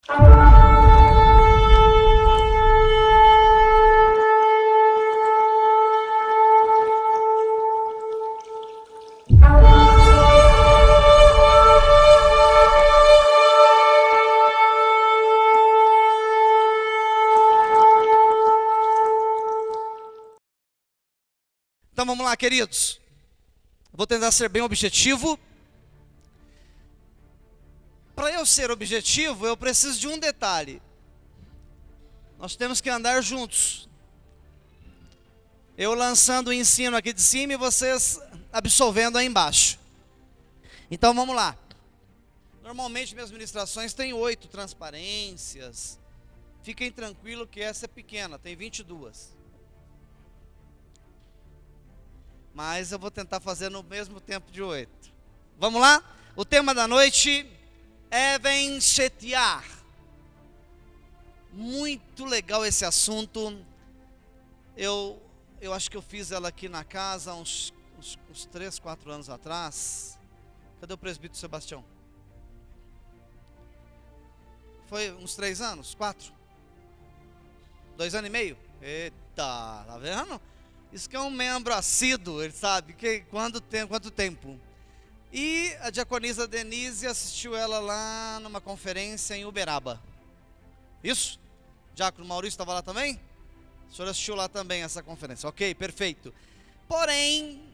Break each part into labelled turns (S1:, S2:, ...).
S1: Então vamos lá, queridos. Vou tentar ser bem objetivo. Para eu ser objetivo, eu preciso de um detalhe. Nós temos que andar juntos. Eu lançando o ensino aqui de cima e vocês absorvendo aí embaixo. Então vamos lá. Normalmente minhas ministrações têm 8 transparências. Fiquem tranquilos que essa é pequena, tem 22. Mas eu vou tentar fazer no mesmo tempo de 8. Vamos lá? O tema da noite é venchetear. Muito legal esse assunto. Eu acho que eu fiz ela aqui na casa uns 3, 4 anos atrás. Cadê o presbítero Sebastião? Foi uns 3 anos? 4? 2 anos e meio? Eita, tá vendo? Isso que é um membro assíduo, ele sabe que quanto tempo. E a diaconisa Denise assistiu ela lá numa conferência em Uberaba. Isso? O diácono Maurício estava lá também? O senhor assistiu lá também essa conferência. Ok, perfeito. Porém,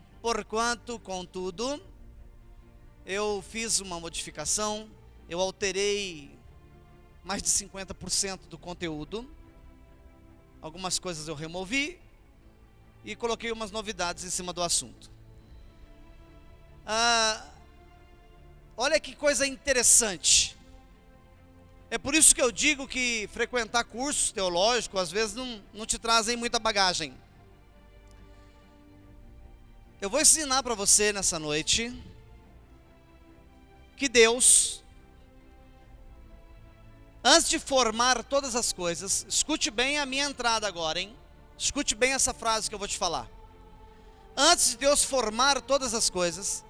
S1: contudo, eu fiz uma modificação, eu alterei mais de 50% do conteúdo. Algumas coisas eu removi e coloquei umas novidades em cima do assunto. Olha que coisa interessante. É por isso que eu digo que frequentar cursos teológicos às vezes não te trazem muita bagagem. Eu vou ensinar para você nessa noite que Deus, antes de formar todas as coisas, escute bem a minha entrada agora, hein? Escute bem essa frase que eu vou te falar. Antes de Deus formar todas as coisas,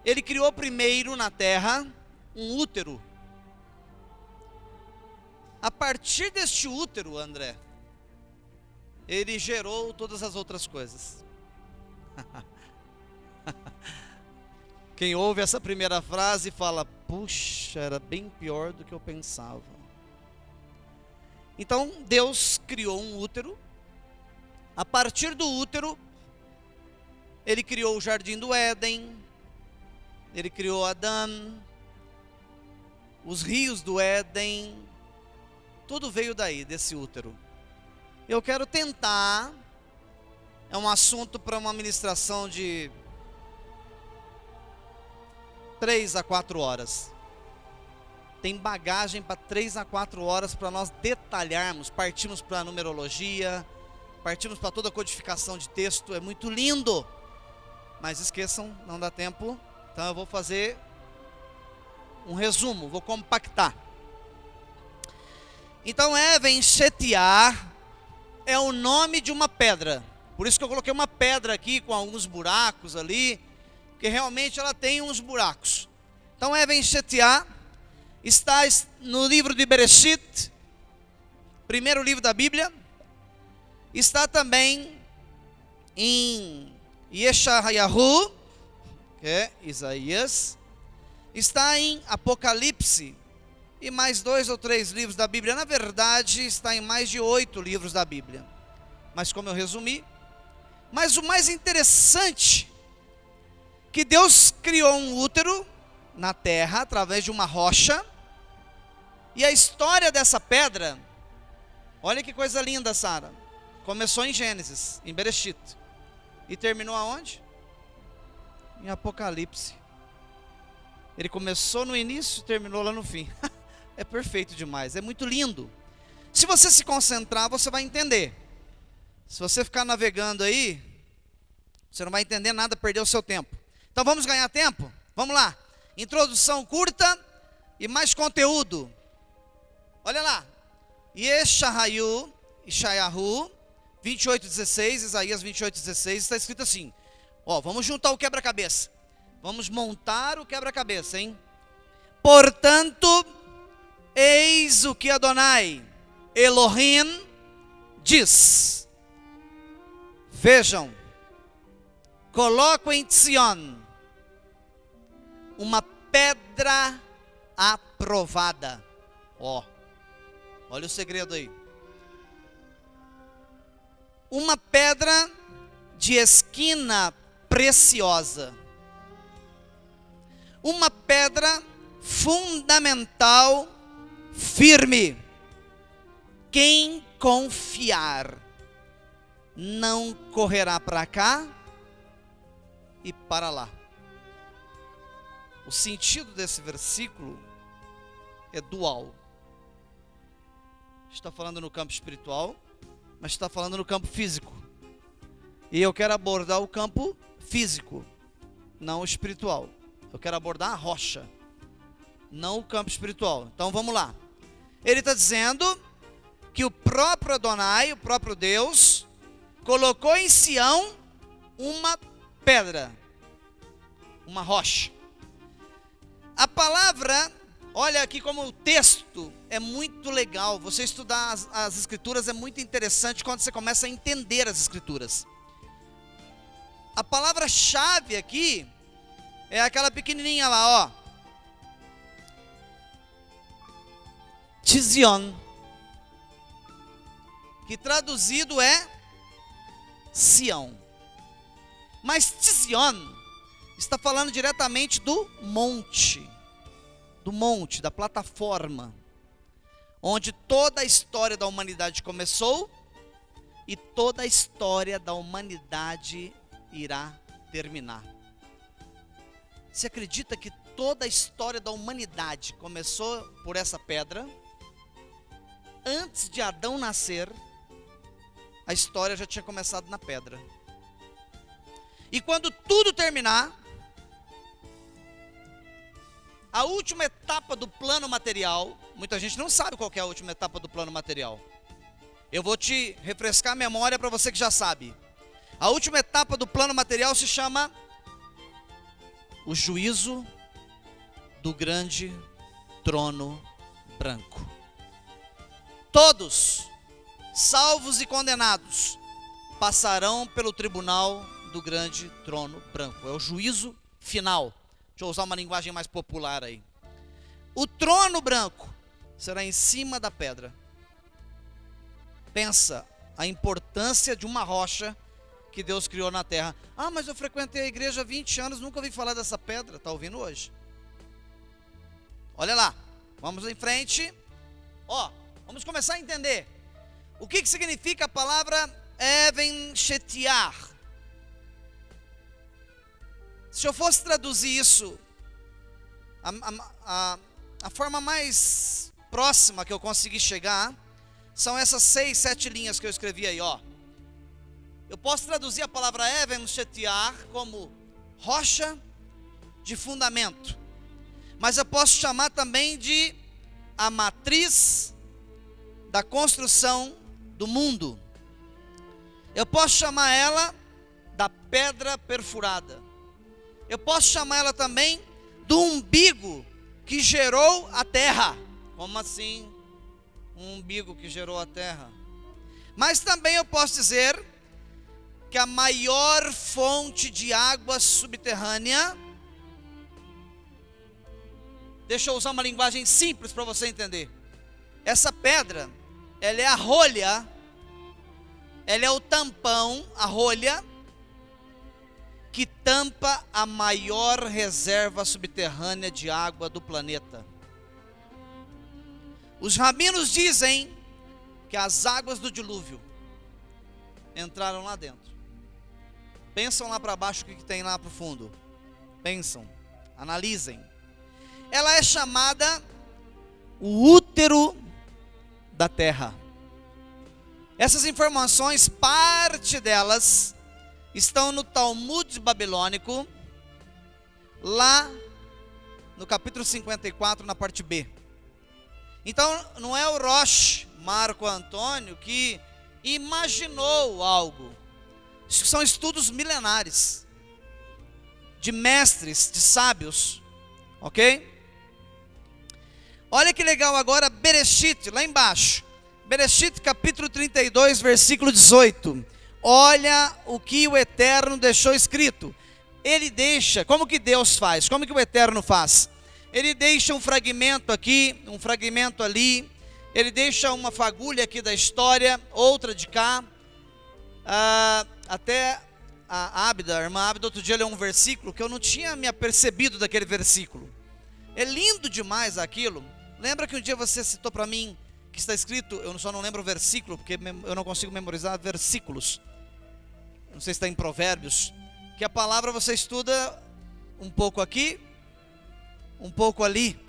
S1: Ele criou primeiro na terra um útero. A partir deste útero, André, Ele gerou todas as outras coisas. Quem ouve essa primeira frase fala: puxa, era bem pior do que eu pensava. Então Deus criou um útero. A partir do útero, Ele criou o jardim do Éden, Ele criou Adão, os rios do Éden, tudo veio daí, desse útero. Eu quero tentar, é um assunto para uma ministração de 3 a 4 horas. Tem bagagem para 3 a 4 horas para nós detalharmos, partimos para a numerologia, partimos para toda a codificação de texto, é muito lindo. Mas esqueçam, não dá tempo, então eu vou fazer um resumo, vou compactar. Então venchetear é o nome de uma pedra. Por isso que eu coloquei uma pedra aqui com alguns buracos ali, porque realmente ela tem uns buracos. Então venchetear está no livro de Bereshit, primeiro livro da Bíblia. Está também em Yeshayahu, que é Isaías. Está em Apocalipse e mais 2 ou 3 livros da Bíblia. Na verdade, está em mais de 8 livros da Bíblia. Mas como eu resumi. Mas o mais interessante, que Deus criou um útero na terra, através de uma rocha. E a história dessa pedra, olha que coisa linda, Sara. Começou em Gênesis, em Bereshit. E terminou aonde? Em Apocalipse. Ele começou no início e terminou lá no fim. É perfeito demais, é muito lindo. Se você se concentrar, você vai entender. Se você ficar navegando aí, você não vai entender nada, perder o seu tempo. Então vamos ganhar tempo? Vamos lá. Introdução curta e mais conteúdo. Olha lá. Yeshayahu 28:16, Isaías 28:16, está escrito assim. Vamos juntar o quebra-cabeça. Vamos montar o quebra-cabeça, hein? Portanto, Eis o que Adonai, Elohim, diz: vejam, coloco em Sion uma pedra aprovada. Olha o segredo aí. Uma pedra de esquina preciosa. Uma pedra fundamental, firme. Quem confiar não correrá para cá e para lá. O sentido desse versículo é dual. Está falando no campo espiritual, mas está falando no campo físico. E eu quero abordar o campo físico, não o espiritual. Eu quero abordar a rocha, não o campo espiritual. Então vamos lá. Ele está dizendo que o próprio Adonai, o próprio Deus, colocou em Sião uma pedra, uma rocha. A palavra, olha aqui como o texto é muito legal. Você estudar as escrituras é muito interessante quando você começa a entender as escrituras. A palavra-chave aqui é aquela pequenininha lá, ó. Tzion, que traduzido é Sião. Mas Tzion está falando diretamente do monte, da plataforma, onde toda a história da humanidade começou e toda a história da humanidade irá terminar. Você acredita que toda a história da humanidade começou por essa pedra? Antes de Adão nascer, a história já tinha começado na pedra. E quando tudo terminar, a última etapa do plano material, muita gente não sabe qual que é a última etapa do plano material. Eu vou te refrescar a memória para você que já sabe. A última etapa do plano material se chama o juízo do grande trono branco. Todos, salvos e condenados, passarão pelo tribunal do grande trono branco. É o juízo final. Deixa eu usar uma linguagem mais popular aí. O trono branco será em cima da pedra. Pensa a importância de uma rocha que Deus criou na terra. Ah, mas eu frequentei a igreja há 20 anos, nunca ouvi falar dessa pedra. Está ouvindo hoje? Olha lá, vamos em frente. Vamos começar a entender. O que significa a palavra Even Shetiar? Se eu fosse traduzir isso, a forma mais próxima que eu consegui chegar são essas 6, 7 linhas que eu escrevi aí, ó. Eu posso traduzir a palavra Even Shetiar como rocha de fundamento, mas eu posso chamar também de a matriz da construção do mundo. Eu posso chamar ela da pedra perfurada. Eu posso chamar ela também do umbigo que gerou a terra. Como assim? Um umbigo que gerou a terra. Mas também eu posso dizer que a maior fonte de água subterrânea, deixa eu usar uma linguagem simples para você entender. Essa pedra, ela é a rolha, ela é o tampão, a rolha, que tampa a maior reserva subterrânea de água do planeta. Os rabinos dizem que as águas do dilúvio entraram lá dentro. Pensam lá para baixo o que tem lá para o fundo. Pensam, analisem. Ela é chamada o útero da terra. Essas informações, parte delas estão no Talmud babilônico, lá no capítulo 54, na parte B. Então, não é o Rosh Marco Antônio que imaginou algo. São estudos milenares, de mestres, de sábios, ok? Olha que legal agora, Bereshit, lá embaixo. Bereshit capítulo 32, versículo 18. Olha o que o Eterno deixou escrito. Ele deixa, como que Deus faz? Como que o Eterno faz? Ele deixa um fragmento aqui, um fragmento ali. Ele deixa uma fagulha aqui da história, outra de cá. Até a irmã Ábida, outro dia leu um versículo que eu não tinha me apercebido daquele versículo. É lindo demais aquilo. Lembra que um dia você citou para mim que está escrito, eu só não lembro o versículo, porque eu não consigo memorizar versículos. Não sei se está em Provérbios. Que a palavra você estuda um pouco aqui, um pouco ali.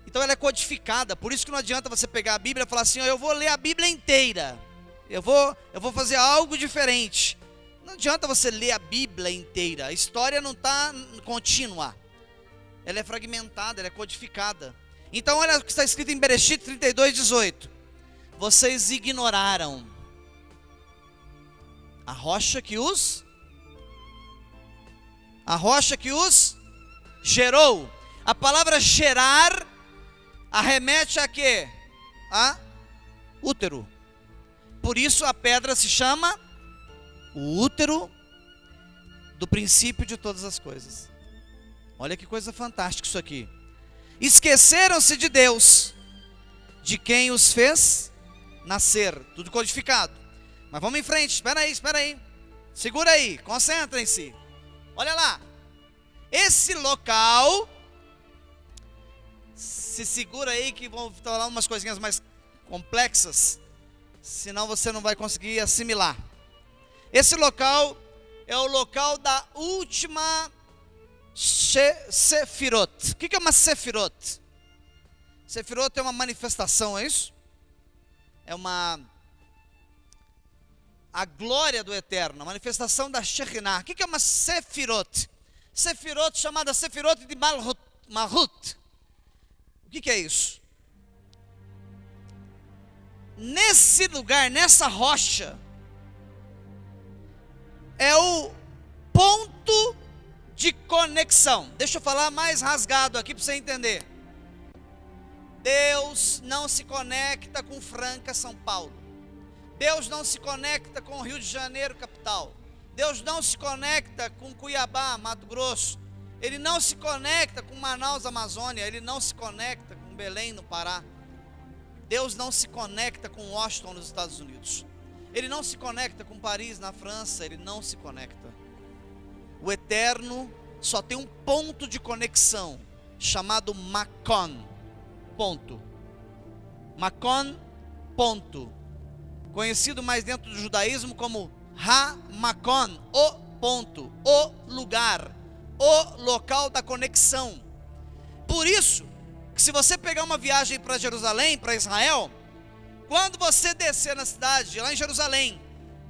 S1: Então ela é codificada. Por isso que não adianta você pegar a Bíblia e falar assim, eu vou ler a Bíblia inteira. Eu vou fazer algo diferente. Não adianta você ler a Bíblia inteira. A história não está contínua. Ela é fragmentada, ela é codificada. Então olha o que está escrito em Bereshit 32, 18. Vocês ignoraram a rocha que os gerou. A palavra gerar arremete a quê? A útero. Por isso a pedra se chama o útero do princípio de todas as coisas. Olha que coisa fantástica isso aqui. Esqueceram-se de Deus, de quem os fez nascer. Tudo codificado. Mas vamos em frente, espera aí. Segura aí, concentrem-se. Olha lá. Esse local, se segura aí que vou falar umas coisinhas mais complexas, senão você não vai conseguir assimilar. Esse local é o local da última Sefirot. O que é uma Sefirot? Sefirot é uma manifestação, é isso? É a glória do Eterno, a manifestação da Shekhinah. O que é uma Sefirot? Sefirot, chamada Sefirot de Malhut. O que é isso? Nesse lugar, nessa rocha, é o ponto de conexão. Deixa eu falar mais rasgado aqui para você entender. Deus não se conecta com Franca, São Paulo. Deus não se conecta com Rio de Janeiro, capital. Deus não se conecta com Cuiabá, Mato Grosso. Ele não se conecta com Manaus, Amazônia. Ele não se conecta com Belém, no Pará. Deus não se conecta com Washington, nos Estados Unidos. Ele não se conecta com Paris, na França. Ele não se conecta. O Eterno só tem um ponto de conexão, chamado Makon. Ponto. Makon, ponto. Conhecido mais dentro do judaísmo como Ha-Makon, o ponto, o lugar, o local da conexão. Por isso, que se você pegar uma viagem para Jerusalém, para Israel, quando você descer na cidade, lá em Jerusalém,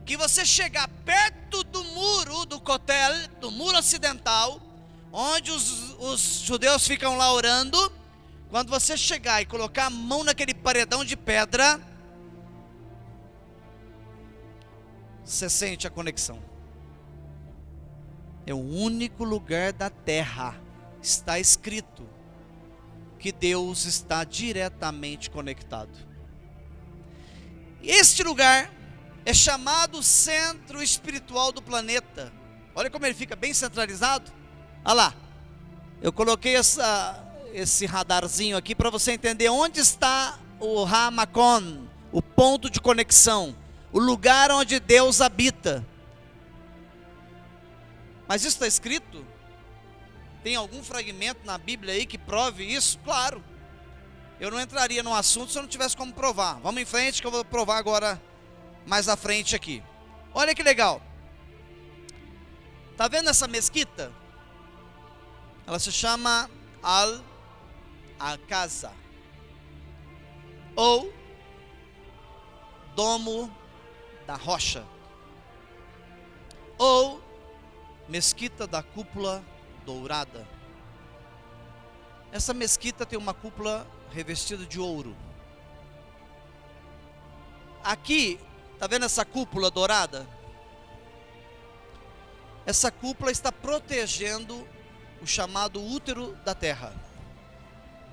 S1: que você chegar perto do muro do Kotel, do muro ocidental, onde os judeus ficam lá orando, quando você chegar e colocar a mão naquele paredão de pedra, você sente a conexão. É o único lugar da terra, está escrito, que Deus está diretamente conectado. Este lugar é chamado centro espiritual do planeta. Olha como ele fica bem centralizado. Olha lá, eu coloquei esse radarzinho aqui para você entender onde está o Ha-Makon, o ponto de conexão, o lugar onde Deus habita. Mas isso está escrito? Tem algum fragmento na Bíblia aí que prove isso? Claro. Eu não entraria no assunto se eu não tivesse como provar. Vamos em frente que eu vou provar agora mais à frente aqui. Olha que legal. Tá vendo essa mesquita? Ela se chama Al-Aqsa, ou Domo da Rocha, ou Mesquita da Cúpula Dourada. Essa mesquita tem uma cúpula revestida de ouro. Aqui, tá vendo essa cúpula dourada? Essa cúpula está protegendo o chamado útero da terra.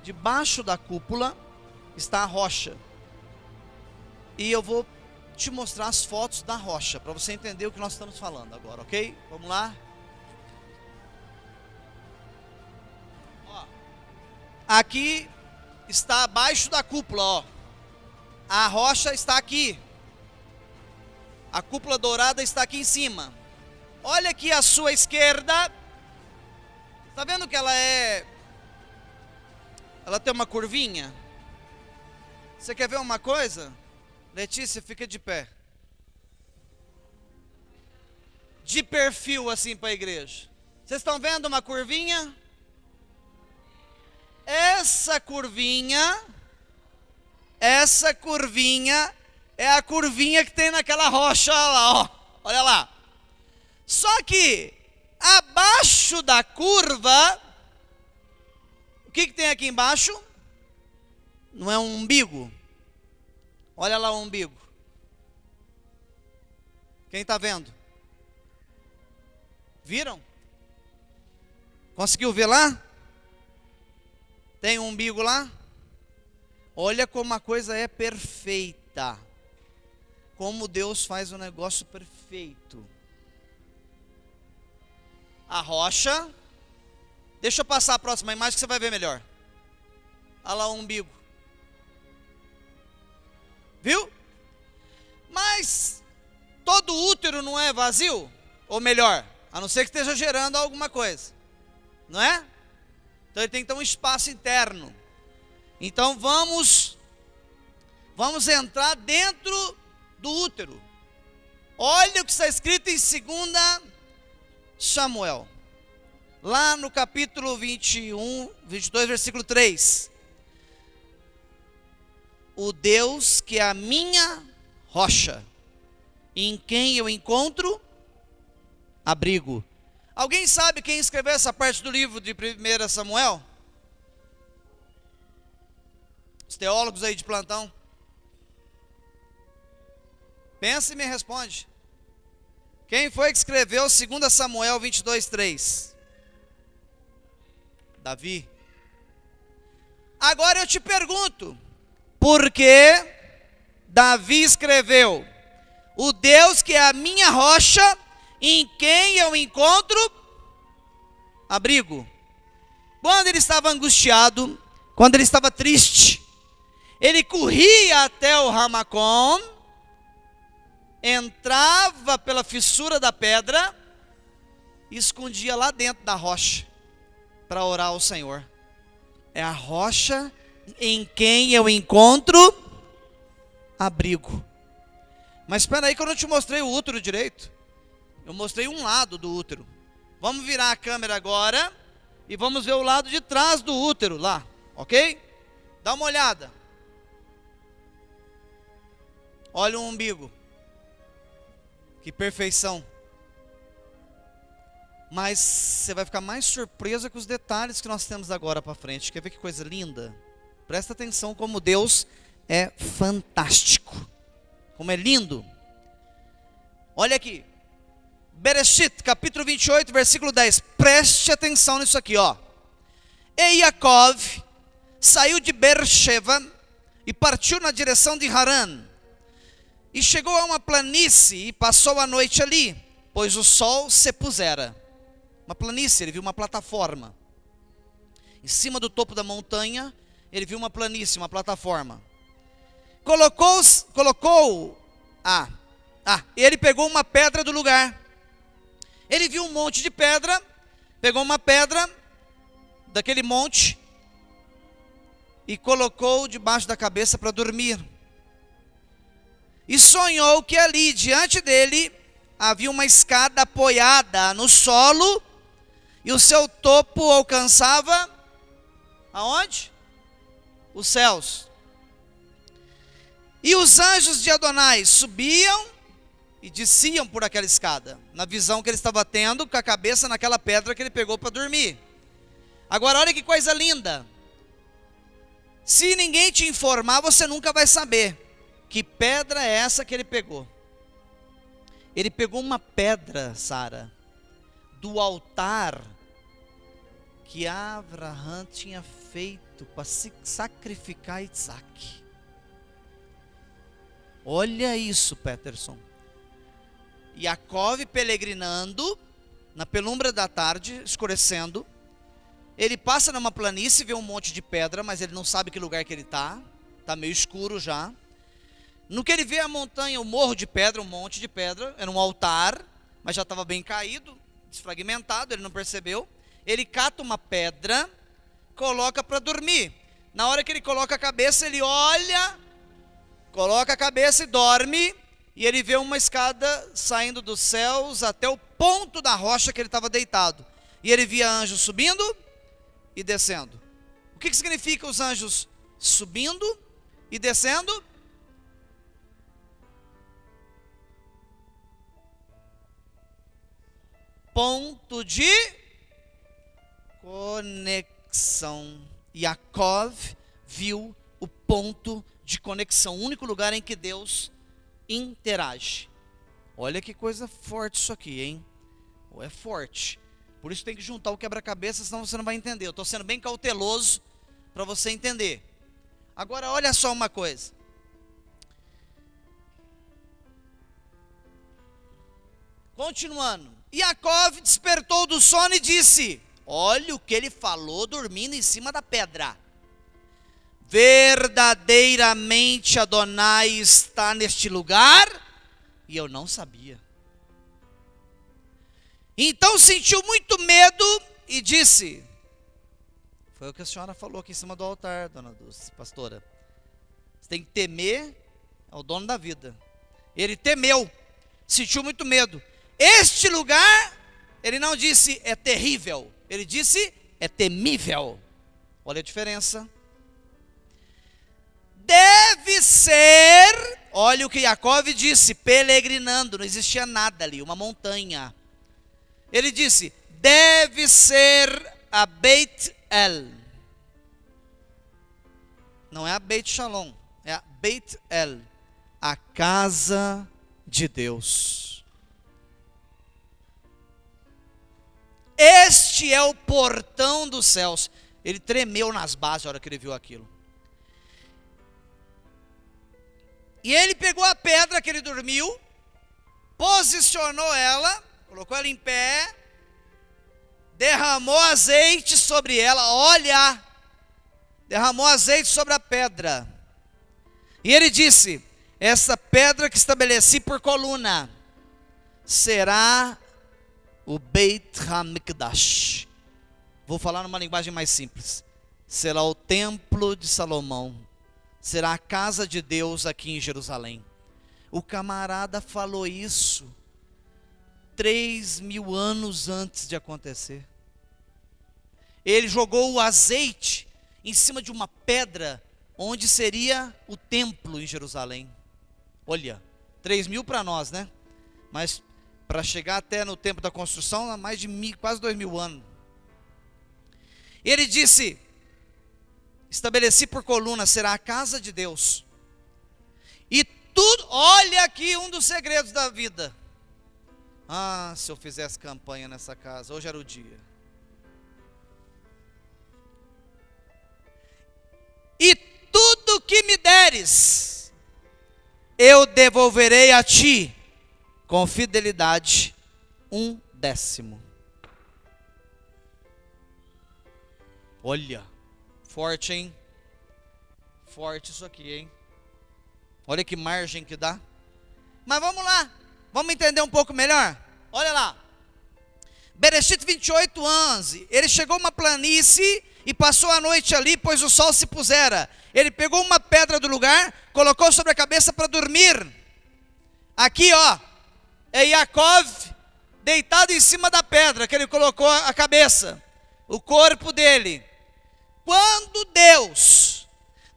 S1: debaixo da cúpula está a rocha. E eu vou te mostrar as fotos da rocha, para você entender o que nós estamos falando agora, ok? Vamos lá? Ó, aqui está abaixo da cúpula, ó. A rocha está aqui. A cúpula dourada está aqui em cima. Olha aqui à sua esquerda. Está vendo que ela tem uma curvinha? Você quer ver uma coisa? Letícia, fica de pé. De perfil assim para a igreja. Vocês estão vendo uma curvinha? Essa curvinha é a curvinha que tem naquela rocha lá, ó. Olha lá. Só que abaixo da curva, o que tem aqui embaixo? Não é um umbigo? Olha lá o umbigo. Quem está vendo? Viram? Conseguiu ver lá? Tem um umbigo lá? Olha como a coisa é perfeita. Como Deus faz um negócio perfeito. A rocha. Deixa eu passar a próxima imagem que você vai ver melhor. Olha lá o umbigo. Viu? Mas todo útero não é vazio? Ou melhor, a não ser que esteja gerando alguma coisa. Não é? Então ele tem que ter um espaço interno. Então vamos entrar dentro do útero. Olha o que está escrito em 2 Samuel. Lá no capítulo 22, versículo 3. O Deus que é a minha rocha, em quem eu encontro abrigo. Alguém sabe quem escreveu essa parte do livro de 1 Samuel? Os teólogos aí de plantão. Pensa e me responde. Quem foi que escreveu 2 Samuel 22, 3? Davi. Agora eu te pergunto, por que Davi escreveu: o Deus que é a minha rocha, em quem eu encontro abrigo? Quando ele estava angustiado, quando ele estava triste, ele corria até o Ramacom, entrava pela fissura da pedra e escondia lá dentro da rocha para orar ao Senhor. É a rocha em quem eu encontro abrigo. Mas espera aí que eu não te mostrei o útero direito. Eu mostrei um lado do útero. Vamos virar a câmera agora e vamos ver o lado de trás do útero lá, ok? Dá uma olhada. Olha o umbigo. Que perfeição. Mas você vai ficar mais surpresa com os detalhes que nós temos agora para frente. Quer ver que coisa linda? Presta atenção como Deus é fantástico. Como é lindo. Olha aqui. Bereshit, capítulo 28, versículo 10. Preste atenção nisso aqui, ó. E Yaakov saiu de Beersheba e partiu na direção de Harã. E chegou a uma planície e passou a noite ali, pois o sol se pusera. Uma planície, ele viu uma plataforma. Em cima do topo da montanha, ele viu uma planície, uma plataforma. Ele pegou uma pedra do lugar. Ele viu um monte de pedra, pegou uma pedra daquele monte e colocou debaixo da cabeça para dormir. E sonhou que ali diante dele havia uma escada apoiada no solo e o seu topo alcançava aonde? Os céus. E os anjos de Adonai subiam e desciam por aquela escada, na visão que ele estava tendo, com a cabeça naquela pedra que ele pegou para dormir. Agora olha que coisa linda. Se ninguém te informar, você nunca vai saber que pedra é essa que ele pegou. Ele pegou uma pedra, Sara, do altar que Abraham tinha feito Egito para sacrificar Isaac. Olha isso, Peterson. Jacó peregrinando, na penumbra da tarde, escurecendo. Ele passa numa planície, vê um monte de pedra, mas ele não sabe que lugar que ele está. Está meio escuro já. No que ele vê a montanha, o morro de pedra, um monte de pedra, era um altar, mas já estava bem caído, desfragmentado, ele não percebeu. Ele cata uma pedra, coloca para dormir. Na hora que ele coloca a cabeça, ele olha, coloca a cabeça e dorme, e ele vê uma escada saindo dos céus até o ponto da rocha que ele estava deitado. E ele via anjos subindo e descendo. O que significa os anjos subindo e descendo? Ponto de conexão. Jacó viu o ponto de conexão, o único lugar em que Deus interage. Olha que coisa forte isso aqui, hein? É forte. Por isso tem que juntar o quebra-cabeça, senão você não vai entender. Eu estou sendo bem cauteloso para você entender. Agora olha só uma coisa. Continuando. Jacó despertou do sono e disse: olha o que ele falou dormindo em cima da pedra. Verdadeiramente Adonai está neste lugar, e eu não sabia. Então sentiu muito medo e disse, foi o que a senhora falou aqui em cima do altar, dona Dulce, pastora. Você tem que temer ao dono da vida. Ele temeu, sentiu muito medo. Este lugar, ele não disse é terrível, ele disse é temível. Olha a diferença. Deve ser, olha o que Jacó disse, peregrinando, não existia nada ali, uma montanha. Ele disse, deve ser a Beit El. Não é a Beit Shalom, é a Beit El, a casa de Deus. Este é o portão dos céus. Ele tremeu nas bases na hora que ele viu aquilo. E ele pegou a pedra que ele dormiu, posicionou ela, colocou ela em pé, derramou azeite sobre ela, olha, derramou azeite sobre a pedra. E ele disse, essa pedra que estabeleci por coluna, será o Beit HaMikdash. Vou falar numa linguagem mais simples. Será o templo de Salomão. Será a casa de Deus aqui em Jerusalém. O camarada falou isso 3.000 anos antes de acontecer. Ele jogou o azeite em cima de uma pedra onde seria o templo em Jerusalém. Olha, 3.000 para nós, né? Mas para chegar até no tempo da construção, há mais de quase 2.000 anos. Ele disse, estabeleci por coluna, será a casa de Deus. E tudo, olha aqui um dos segredos da vida. Ah, se eu fizesse campanha nessa casa, hoje era o dia. E tudo que me deres, eu devolverei a ti, com fidelidade, 1/10. Olha, forte, hein? Forte isso aqui, hein? Olha que margem que dá. Mas vamos lá, vamos entender um pouco melhor. Olha lá, Bereshit 28:11. Ele chegou a uma planície e passou a noite ali, pois o sol se pusera. Ele pegou uma pedra do lugar, colocou sobre a cabeça para dormir. Aqui, ó, é Jacó deitado em cima da pedra que ele colocou a cabeça, o corpo dele. Quando Deus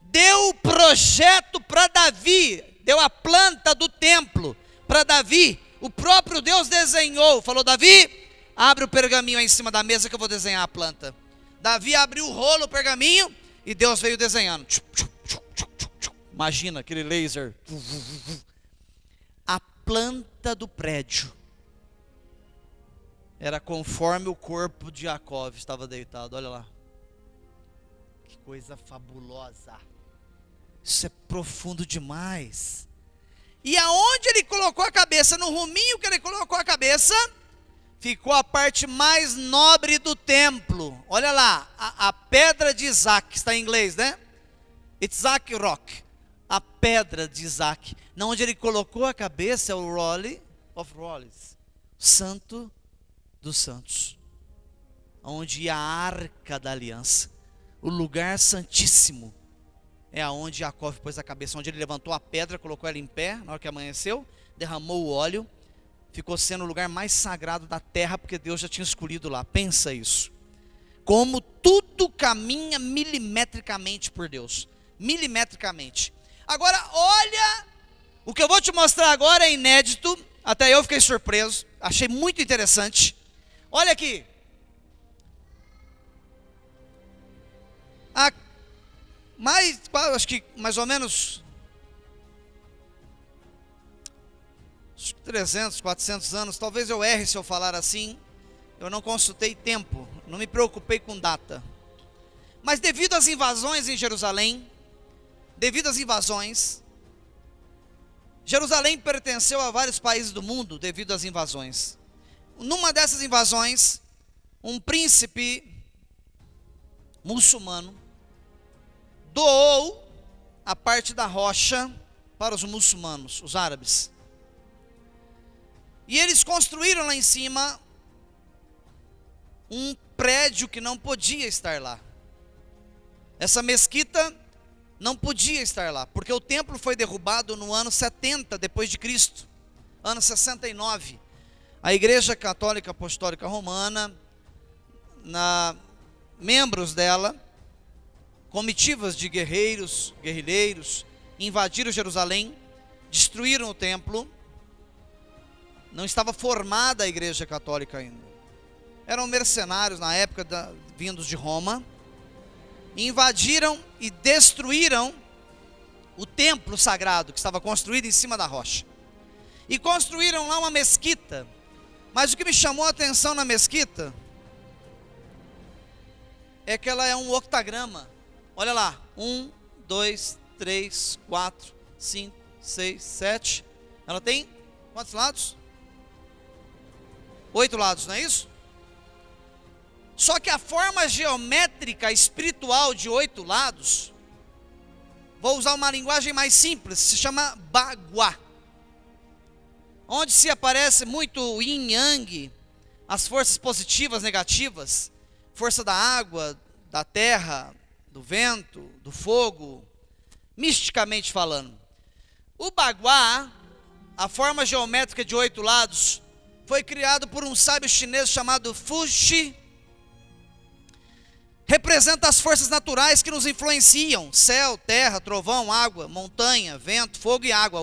S1: deu o projeto para Davi, deu a planta do templo para Davi, o próprio Deus desenhou, falou, Davi, abre o pergaminho aí em cima da mesa que eu vou desenhar a planta. Davi abriu o rolo, o pergaminho, e Deus veio desenhando. Imagina aquele laser. A planta do prédio era conforme o corpo de Jacó estava deitado, olha lá. Que coisa fabulosa. Isso é profundo demais. E aonde ele colocou a cabeça, no ruminho que ele colocou a cabeça, ficou a parte mais nobre do templo. Olha lá, a pedra de Isaac, está em inglês, né? Isaac Rock. A pedra de Isaac. Não, onde ele colocou a cabeça é o Holy of Holies, Santo dos Santos. Onde ia a arca da aliança. O lugar santíssimo. É aonde Jacó pôs a cabeça, onde ele levantou a pedra, colocou ela em pé, na hora que amanheceu, derramou o óleo, ficou sendo o lugar mais sagrado da terra, porque Deus já tinha escolhido lá. Pensa isso. Como tudo caminha milimetricamente por Deus. Milimetricamente. Agora, olha, o que eu vou te mostrar agora é inédito, até eu fiquei surpreso, achei muito interessante. Olha aqui. Acho que mais ou menos 300, 400 anos, talvez eu erre se eu falar assim, eu não consultei tempo, não me preocupei com data, mas devido às invasões em Jerusalém, Jerusalém pertenceu a vários países do mundo devido às invasões. Numa dessas invasões, um príncipe muçulmano doou a parte da rocha para os muçulmanos, os árabes. E eles construíram lá em cima um prédio que não podia estar lá. Essa mesquita não podia estar lá, porque o templo foi derrubado no ano 70 depois de Cristo, ano 69. A Igreja Católica Apostólica Romana, membros dela, comitivas de guerrilheiros, invadiram Jerusalém, destruíram o templo. Não estava formada a Igreja Católica ainda. Eram mercenários na época vindos de Roma. Invadiram e destruíram o templo sagrado que estava construído em cima da rocha. E construíram lá uma mesquita. Mas o que me chamou a atenção na mesquita é que ela é um octagrama. Olha lá, 1, 2, 3, 4, 5, 6, 7. Ela tem quantos lados? 8 lados, não é isso? Só que a forma geométrica espiritual de 8 lados, vou usar uma linguagem mais simples, se chama Baguá. Onde se aparece muito o yin yang, as forças positivas, negativas, força da água, da terra, do vento, do fogo, misticamente falando. O Baguá, a forma geométrica de 8 lados, foi criado por um sábio chinês chamado Fu Xi. Representa as forças naturais que nos influenciam: céu, terra, trovão, água, montanha, vento, fogo e água.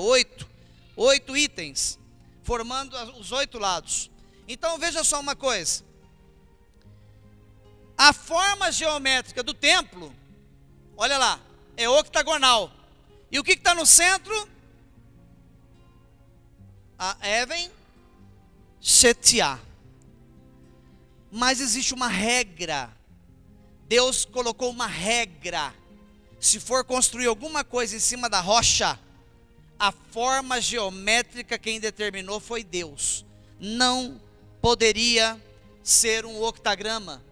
S1: 8 itens, formando os 8 lados. Então veja só uma coisa. A forma geométrica do templo, olha lá, é octagonal. E o que está no centro? A Even Shetia. Mas existe uma regra. Deus colocou uma regra. Se for construir alguma coisa em cima da rocha, a forma geométrica quem determinou foi Deus. Não poderia ser um octagrama.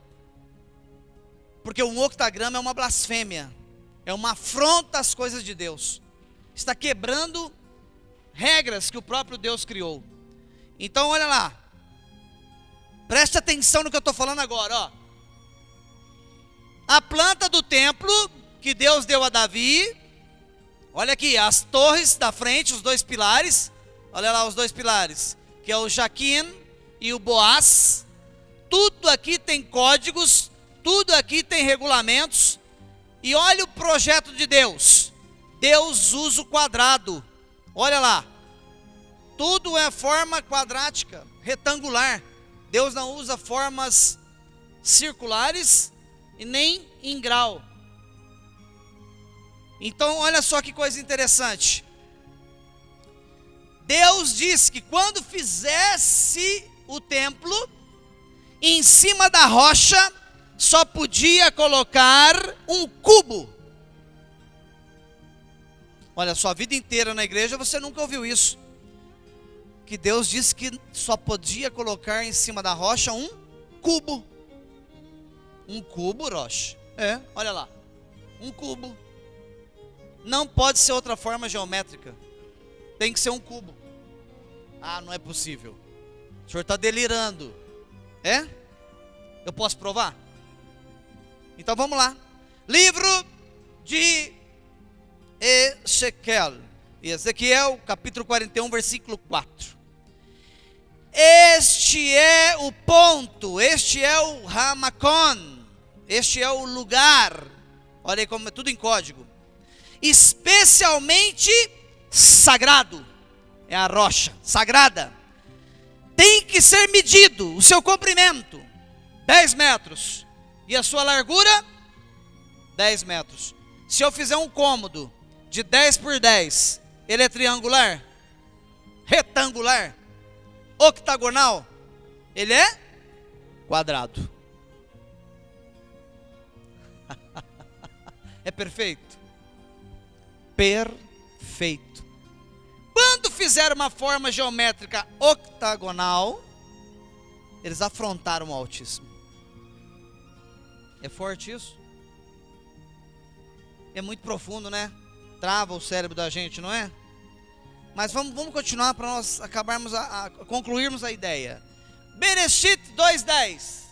S1: Porque um octagrama é uma blasfêmia, é uma afronta às coisas de Deus. Está quebrando regras que o próprio Deus criou. Então olha lá, preste atenção no que eu estou falando agora, ó. A planta do templo que Deus deu a Davi, olha aqui, as torres da frente, os 2 pilares, olha lá os 2 pilares, que é o Jaquim e o Boaz. Tudo aqui tem códigos, tudo aqui tem regulamentos. E olha o projeto de Deus. Deus usa o quadrado. Olha lá. Tudo é forma quadrática, retangular. Deus não usa formas circulares e nem em grau. Então olha só que coisa interessante. Deus disse que quando fizesse o templo, em cima da rocha só podia colocar um cubo. Olha, sua vida inteira na igreja você nunca ouviu isso. Que Deus disse que só podia colocar em cima da rocha um cubo. Um cubo, rocha. Olha lá. Um cubo. Não pode ser outra forma geométrica. Tem que ser um cubo. Ah, não é possível. O senhor está delirando. Eu posso provar? Então vamos lá. Livro de Ezequiel, capítulo 41, versículo 4. Este é o ponto, este é o Ramacon, este é o lugar. Olha aí como é tudo em código. Especialmente sagrado. É a rocha sagrada. Tem que ser medido o seu comprimento, 10 metros. E a sua largura, 10 metros. Se eu fizer um cômodo de 10 por 10, ele é triangular? Retangular? Octagonal? Ele é quadrado. É perfeito? Perfeito. Quando fizeram uma forma geométrica octagonal, eles afrontaram o Altíssimo. É forte isso? É muito profundo, né? Trava o cérebro da gente, não é? Mas vamos continuar para nós acabarmos concluirmos a ideia. Bereshit 2:10.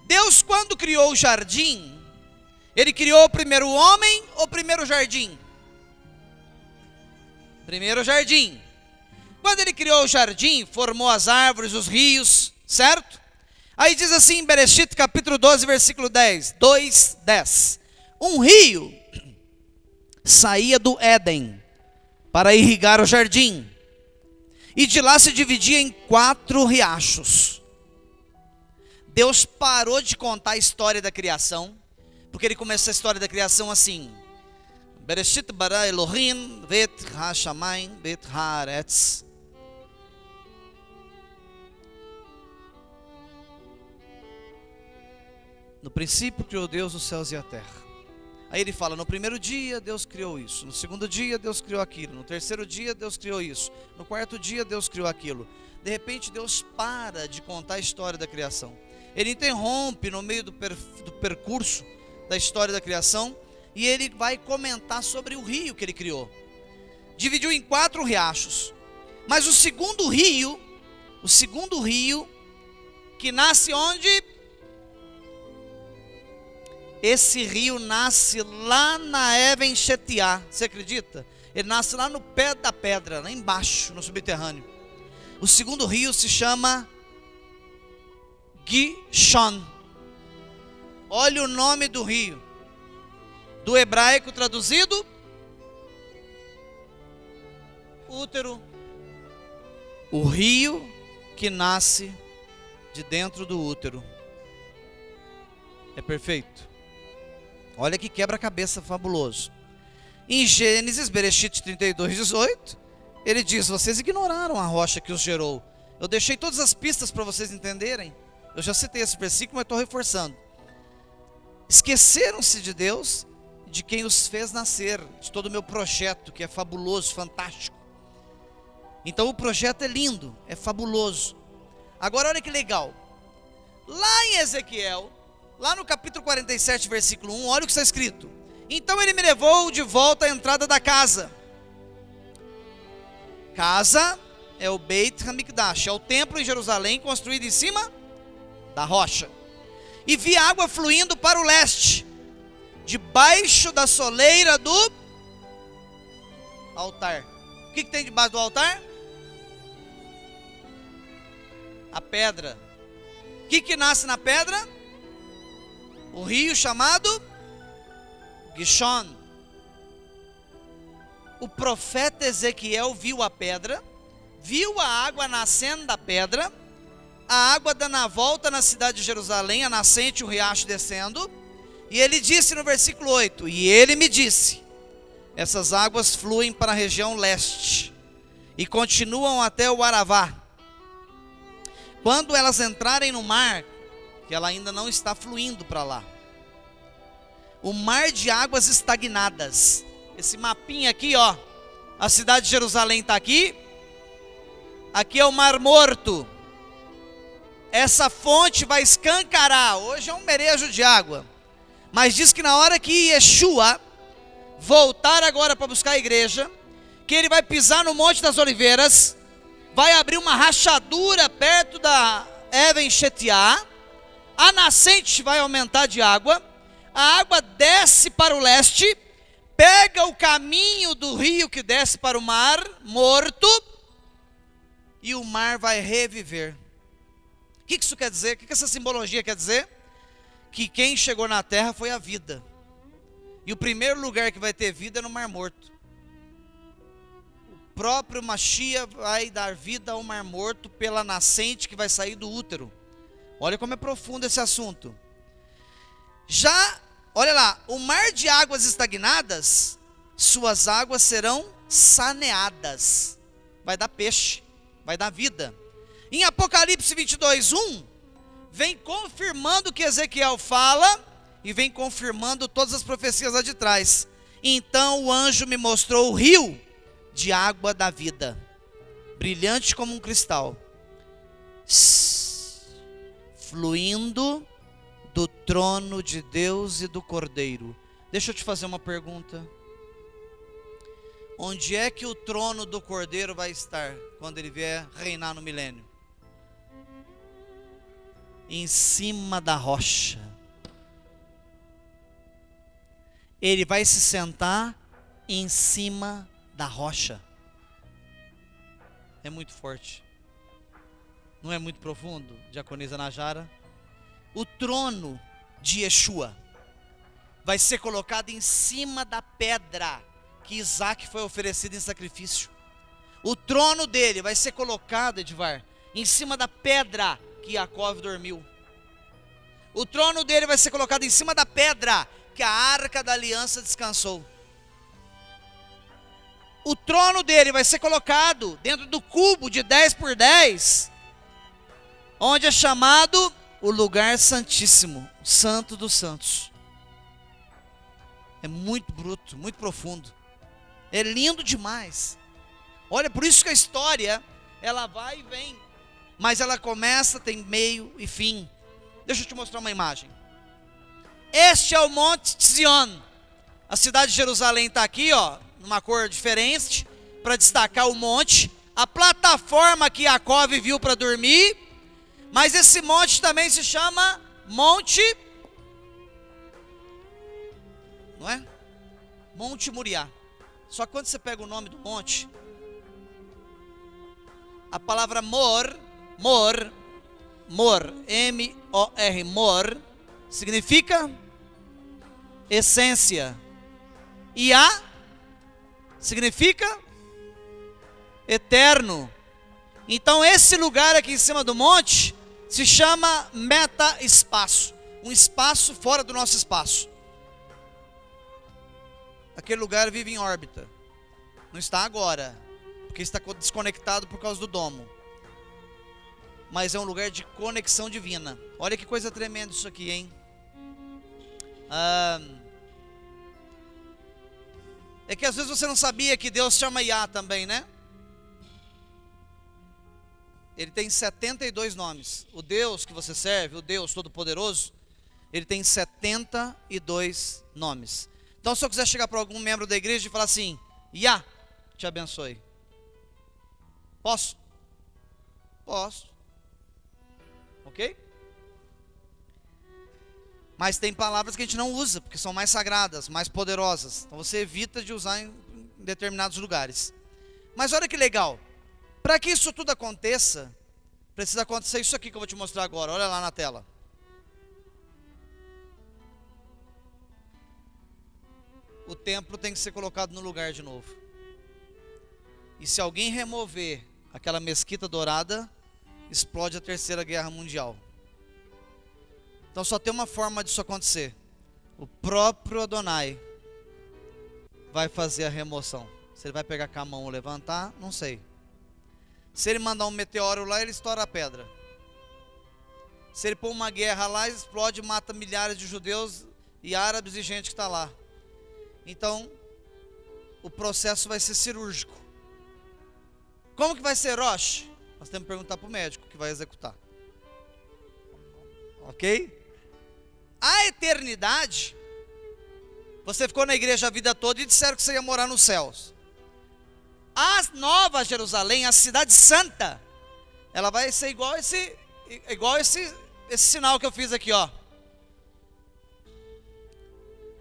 S1: Deus, quando criou o jardim, Ele criou o primeiro homem ou o primeiro jardim? Primeiro jardim. Quando Ele criou o jardim, formou as árvores, os rios, certo? Aí diz assim em Bereshit capítulo 12, versículo 10, 2:10. Um rio saía do Éden para irrigar o jardim, e de lá se dividia em 4 riachos. Deus parou de contar a história da criação, porque Ele começou a história da criação assim: Bereshit bara Elohim vet ha-shamayim vet haaretz. No princípio criou Deus os céus e a terra. Aí ele fala, no primeiro dia Deus criou isso, no segundo dia Deus criou aquilo, no terceiro dia Deus criou isso, no quarto dia Deus criou aquilo. De repente Deus para de contar a história da criação. Ele interrompe no meio do percurso da história da criação, e ele vai comentar sobre o rio que ele criou. Dividiu em 4 riachos. Mas o segundo rio que nasce onde? Esse rio nasce lá na Even Shetiá. Você acredita? Ele nasce lá no pé da pedra, lá embaixo, no subterrâneo. O segundo rio se chama Gishon. Olha o nome do rio. Do hebraico traduzido, útero. O rio que nasce de dentro do útero. É perfeito? Olha que quebra-cabeça fabuloso. Em Gênesis, Bereshit 32:18, ele diz, vocês ignoraram a rocha que os gerou. Eu deixei todas as pistas para vocês entenderem. Eu já citei esse versículo, mas estou reforçando. Esqueceram-se de Deus, de quem os fez nascer, de todo o meu projeto, que é fabuloso, fantástico. Então o projeto é lindo, é fabuloso. Agora olha que legal. Lá em Ezequiel, lá no capítulo 47, versículo 1, olha o que está escrito. Então ele me levou de volta à entrada da casa. Casa é o Beit Hamikdash, é o templo em Jerusalém, construído em cima da rocha. E vi água fluindo para o leste, debaixo da soleira do altar. O que tem debaixo do altar? A pedra. O que nasce na pedra? O rio chamado Gishon. O profeta Ezequiel viu a pedra, viu a água nascendo da pedra, a água dando a volta na cidade de Jerusalém, a nascente, o riacho descendo, e ele disse no versículo 8, e ele me disse, essas águas fluem para a região leste, e continuam até o Aravá. Quando elas entrarem no mar, que ela ainda não está fluindo para lá. O mar de águas estagnadas. Esse mapinha aqui, ó, a cidade de Jerusalém está aqui. Aqui é o Mar Morto. Essa fonte vai escancarar. Hoje é um merejo de água. Mas diz que na hora que Yeshua voltar agora para buscar a igreja, que ele vai pisar no Monte das Oliveiras, vai abrir uma rachadura perto da Even Shetiá, a nascente vai aumentar de água, a água desce para o leste, pega o caminho do rio que desce para o Mar Morto, e o mar vai reviver. O que isso quer dizer? O que essa simbologia quer dizer? Que quem chegou na terra foi a vida. E o primeiro lugar que vai ter vida é no Mar Morto. O próprio Mashiach vai dar vida ao Mar Morto pela nascente que vai sair do útero. Olha como é profundo esse assunto. Já, olha lá, o mar de águas estagnadas, suas águas serão saneadas. Vai dar peixe, vai dar vida. Em Apocalipse 22:1, vem confirmando o que Ezequiel fala e vem confirmando todas as profecias lá de trás. Então o anjo me mostrou o rio de água da vida, brilhante como um cristal, fluindo do trono de Deus e do Cordeiro. Deixa eu te fazer uma pergunta. Onde é que o trono do Cordeiro vai estar quando ele vier reinar no milênio? Em cima da rocha. Ele vai se sentar em cima da rocha. É muito forte. Não é muito profundo, diaconisa Najara? O trono de Yeshua vai ser colocado em cima da pedra que Isaac foi oferecido em sacrifício. O trono dele vai ser colocado, Edvar, em cima da pedra que Jacó dormiu. O trono dele vai ser colocado em cima da pedra que a arca da aliança descansou. O trono dele vai ser colocado dentro do cubo de 10 por 10, onde é chamado o lugar santíssimo, o santo dos santos. É muito bruto, muito profundo. É lindo demais. Olha, por isso que a história, ela vai e vem, mas ela começa, tem meio e fim. Deixa eu te mostrar uma imagem. Este é o Monte Zion. A cidade de Jerusalém está aqui, ó, numa cor diferente, para destacar o monte. A plataforma que Jacó viu para dormir. Mas esse monte também se chama Monte, não é? Monte Moriá. Só que quando você pega o nome do monte, a palavra mor, M-O-R, mor, significa essência. E a significa eterno. Então esse lugar aqui em cima do monte se chama meta-espaço. Um espaço fora do nosso espaço. Aquele lugar vive em órbita. Não está agora, porque está desconectado por causa do domo. Mas é um lugar de conexão divina. Olha que coisa tremenda isso aqui, hein? É que às vezes você não sabia que Deus chama Yah também, né? Ele tem 72 nomes. O Deus que você serve, o Deus Todo-Poderoso, ele tem 72 nomes. Então se eu quiser chegar para algum membro da igreja e falar assim, Yah, te abençoe. Posso? Posso. Ok? Mas tem palavras que a gente não usa, porque são mais sagradas, mais poderosas. Então você evita de usar em determinados lugares. Mas olha que legal. Para que isso tudo aconteça, precisa acontecer isso aqui que eu vou te mostrar agora. Olha lá na tela. O templo tem que ser colocado no lugar de novo. E se alguém remover aquela mesquita dourada, explode a Terceira Guerra Mundial. Então só tem uma forma disso acontecer. O próprio Adonai vai fazer a remoção. Se ele vai pegar com a mão ou levantar, não sei. Se ele mandar um meteoro lá, ele estoura a pedra. Se ele pôr uma guerra lá, explode, mata milhares de judeus e árabes e gente que está lá. Então, o processo vai ser cirúrgico. Como que vai ser, Roche? Nós temos que perguntar para o médico que vai executar. Ok? A eternidade, você ficou na igreja a vida toda e disseram que você ia morar nos céus. A Nova Jerusalém, a cidade santa, ela vai ser igual esse sinal que eu fiz aqui, ó.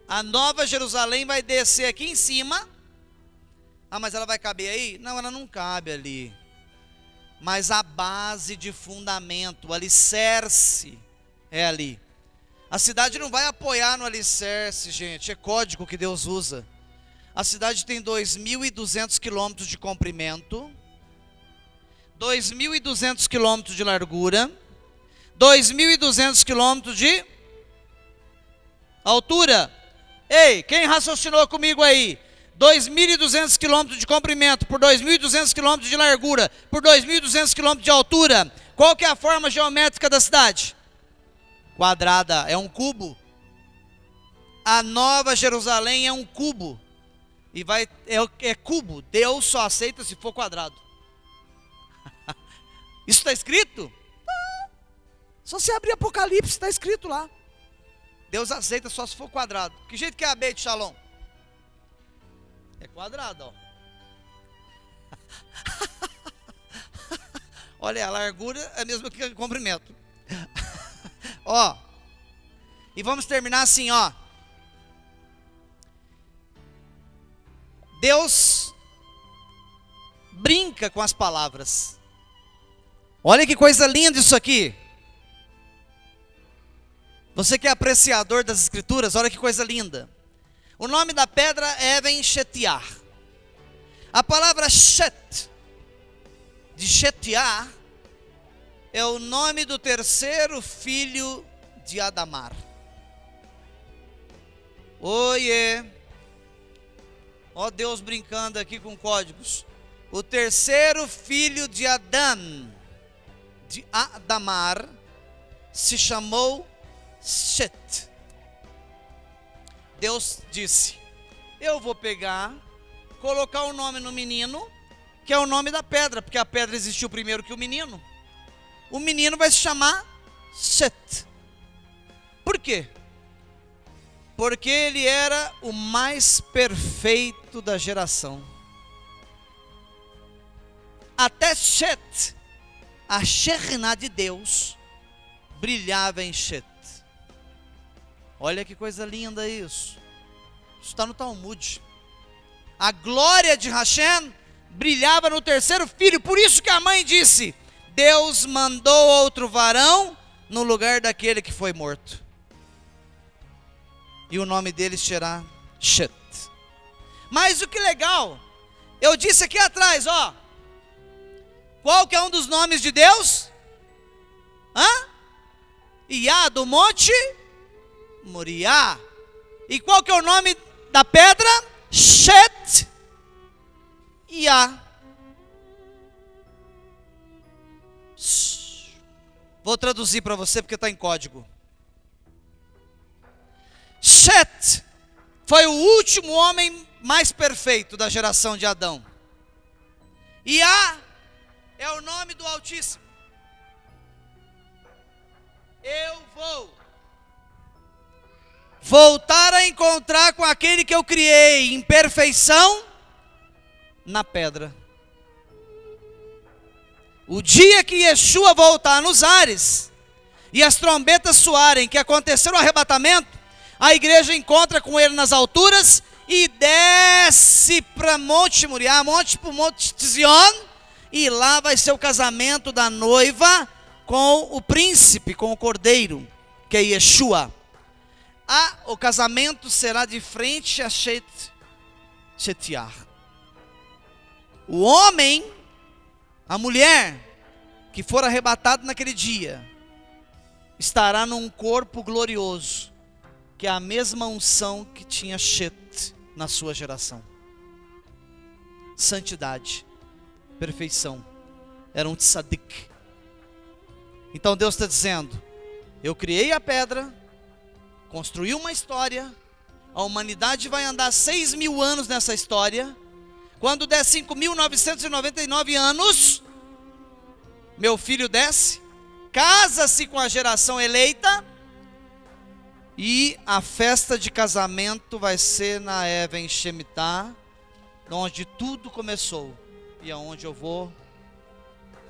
S1: A Nova Jerusalém vai descer aqui em cima. Ah, mas ela vai caber aí? Não, ela não cabe ali. Mas a base de fundamento, o alicerce é ali. A cidade não vai apoiar no alicerce, gente, é código que Deus usa. A cidade tem 2.200 quilômetros de comprimento, 2.200 quilômetros de largura, 2.200 quilômetros de altura. Ei, quem raciocinou comigo aí? 2.200 quilômetros de comprimento, por 2.200 quilômetros de largura, por 2.200 quilômetros de altura. Qual que é a forma geométrica da cidade? Quadrada, é um cubo. A Nova Jerusalém é um cubo. E é cubo. Deus só aceita se for quadrado. Isso está escrito? Só se abrir Apocalipse, está escrito lá. Deus aceita só se for quadrado. Que jeito que é a Beit Shalom? É quadrado, ó. Olha, a largura é a mesma que o comprimento. Ó. E vamos terminar assim, ó. Deus brinca com as palavras. Olha que coisa linda isso aqui. Você que é apreciador das escrituras, olha que coisa linda. O nome da pedra é Even Shetiah. A palavra Shet, de Shetiah, é o nome do terceiro filho de Adamar. Oiê! Ó Deus brincando aqui com códigos. O terceiro filho de Adão, de Adamar, se chamou Shet. Deus disse: eu vou pegar, colocar o nome no menino, que é o nome da pedra, porque a pedra existiu primeiro que o menino. O menino vai se chamar Shet. Por quê? Porque ele era o mais perfeito da geração. Até Shet, a Shekhinah de Deus, brilhava em Shet. Olha que coisa linda isso. Isso está no Talmud. A glória de Hashem brilhava no terceiro filho. Por isso que a mãe disse: Deus mandou outro varão no lugar daquele que foi morto. E o nome dele será Shet. Mas o que legal, eu disse aqui atrás, ó. Qual que é um dos nomes de Deus? Iá, do monte Moriá. E qual que é o nome da pedra? Shet Iá. Vou traduzir para você porque está em código. Shet foi o último homem mais perfeito da geração de Adão. Iá é o nome do Altíssimo. Eu vou voltar a encontrar com aquele que eu criei em perfeição na pedra. O dia que Yeshua voltar nos ares e as trombetas soarem, que aconteceu o arrebatamento, a igreja encontra com ele nas alturas e desce para Monte Moriá, para o Monte Zion, e lá vai ser o casamento da noiva com o príncipe, com o cordeiro, que é Yeshua. O casamento será de frente a Shetiah. O homem, a mulher que for arrebatado naquele dia, estará num corpo glorioso, que é a mesma unção que tinha Shet na sua geração. Santidade, perfeição, era um tzadik. Então Deus está dizendo: Eu criei a pedra, construí uma história, a humanidade vai andar 6.000 anos nessa história. Quando der 5.999 anos, meu filho desce, casa-se com a geração eleita, e a festa de casamento vai ser na Even Shemitah, onde tudo começou, e aonde eu vou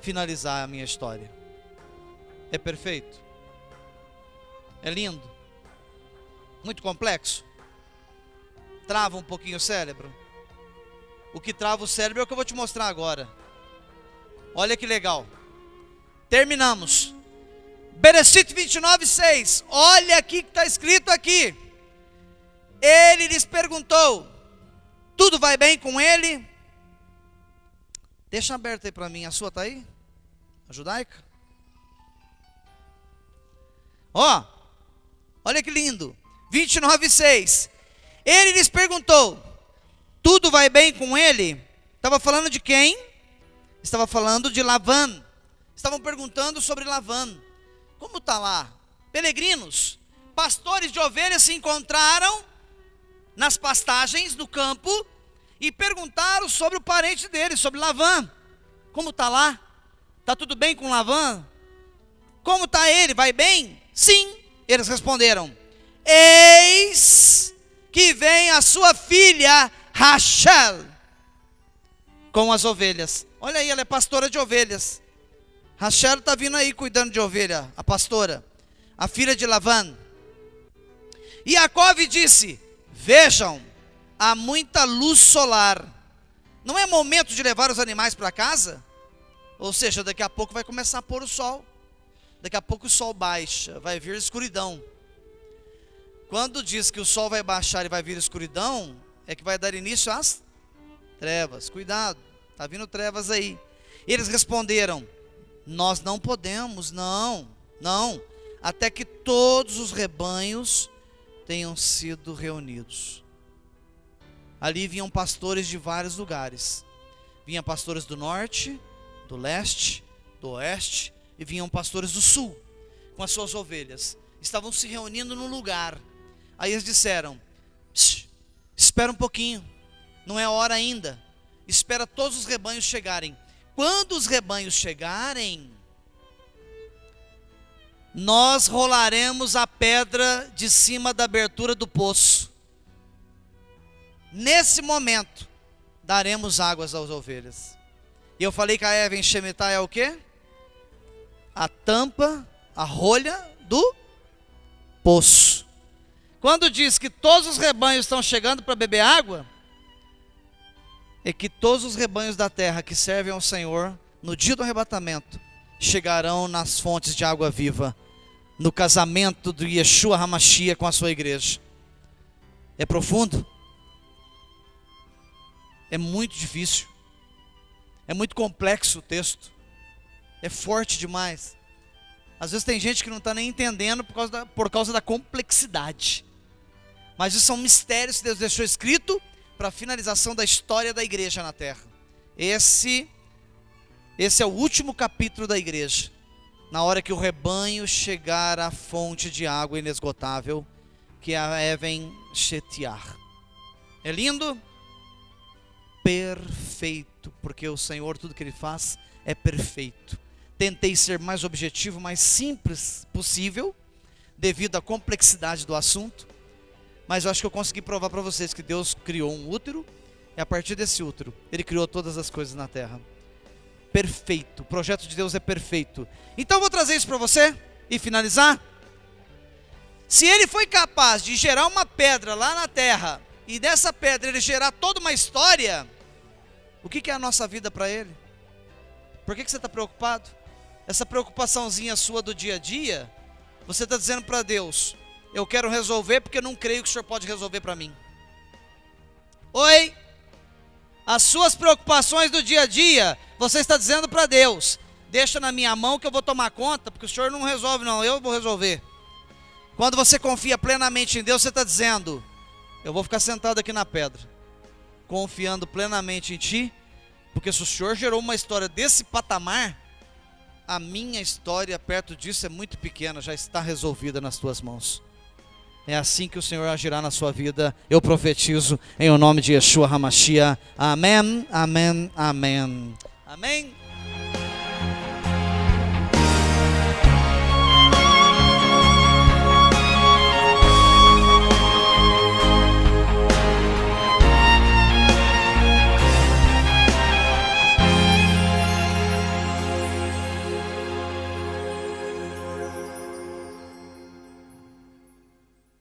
S1: finalizar a minha história. É perfeito? É lindo? Muito complexo? Trava um pouquinho o cérebro? O que trava o cérebro é o que eu vou te mostrar agora. Olha que legal. Terminamos. Bereshit 29:6. Olha aqui que está escrito aqui. Ele lhes perguntou: tudo vai bem com ele? Deixa aberta aí para mim. A sua está aí? A judaica? Ó, olha que lindo. 29:6. Ele lhes perguntou: tudo vai bem com ele? Estava falando de quem? Estava falando de Lavã. Estavam perguntando sobre Lavã. Como está lá? Peregrinos, pastores de ovelhas se encontraram nas pastagens do campo e perguntaram sobre o parente dele, sobre Lavã. Como está lá? Está tudo bem com Lavã? Como está ele? Vai bem? Sim, eles responderam. Eis que vem a sua filha Rachel com as ovelhas. Olha aí, ela é pastora de ovelhas. Rachel está vindo aí cuidando de ovelha, a pastora, a filha de Lavã. E Jacó disse: vejam, há muita luz solar. Não é momento de levar os animais para casa? Ou seja, daqui a pouco vai começar a pôr o sol. Daqui a pouco o sol baixa, vai vir escuridão. Quando diz que o sol vai baixar e vai vir escuridão, é que vai dar início às trevas. Cuidado, está vindo trevas aí. Eles responderam: nós não podemos, não, até que todos os rebanhos tenham sido reunidos. Ali vinham pastores de vários lugares. Vinham pastores do norte, do leste, do oeste, e vinham pastores do sul, com as suas ovelhas. Estavam se reunindo num lugar. Aí eles disseram: espera um pouquinho, não é hora ainda. Espera todos os rebanhos chegarem. Quando os rebanhos chegarem, nós rolaremos a pedra de cima da abertura do poço. Nesse momento, daremos águas às ovelhas. E eu falei que a Even Shemitah é o quê? A tampa, a rolha do poço. Quando diz que todos os rebanhos estão chegando para beber água, é que todos os rebanhos da terra que servem ao Senhor, no dia do arrebatamento, chegarão nas fontes de água viva, no casamento do Yeshua HaMashiach com a sua igreja. É profundo? É muito difícil. É muito complexo o texto. É forte demais. Às vezes tem gente que não está nem entendendo por causa da complexidade. Mas isso são mistérios que Deus deixou escrito para a finalização da história da igreja na terra. Esse é o último capítulo da igreja. Na hora que o rebanho chegar à fonte de água inesgotável, que é a Even Shemitah. É lindo? Perfeito, porque o Senhor, tudo que Ele faz é perfeito. Tentei ser mais objetivo, mais simples possível, devido à complexidade do assunto. Mas eu acho que eu consegui provar para vocês que Deus criou um útero, e a partir desse útero, Ele criou todas as coisas na terra. Perfeito, o projeto de Deus é perfeito. Então eu vou trazer isso para você e finalizar. Se Ele foi capaz de gerar uma pedra lá na terra, e dessa pedra Ele gerar toda uma história, o que é a nossa vida para Ele? Por que você está preocupado? Essa preocupaçãozinha sua do dia a dia, você está dizendo para Deus: eu quero resolver porque eu não creio que o Senhor pode resolver para mim. Oi? As suas preocupações do dia a dia, você está dizendo para Deus: deixa na minha mão que eu vou tomar conta, porque o Senhor não resolve não, eu vou resolver. Quando você confia plenamente em Deus, você está dizendo: eu vou ficar sentado aqui na pedra, confiando plenamente em Ti, porque se o Senhor gerou uma história desse patamar, a minha história perto disso é muito pequena, já está resolvida nas tuas mãos. É assim que o Senhor agirá na sua vida. Eu profetizo em o nome de Yeshua HaMashiach. Amém, amém, amém. Amém.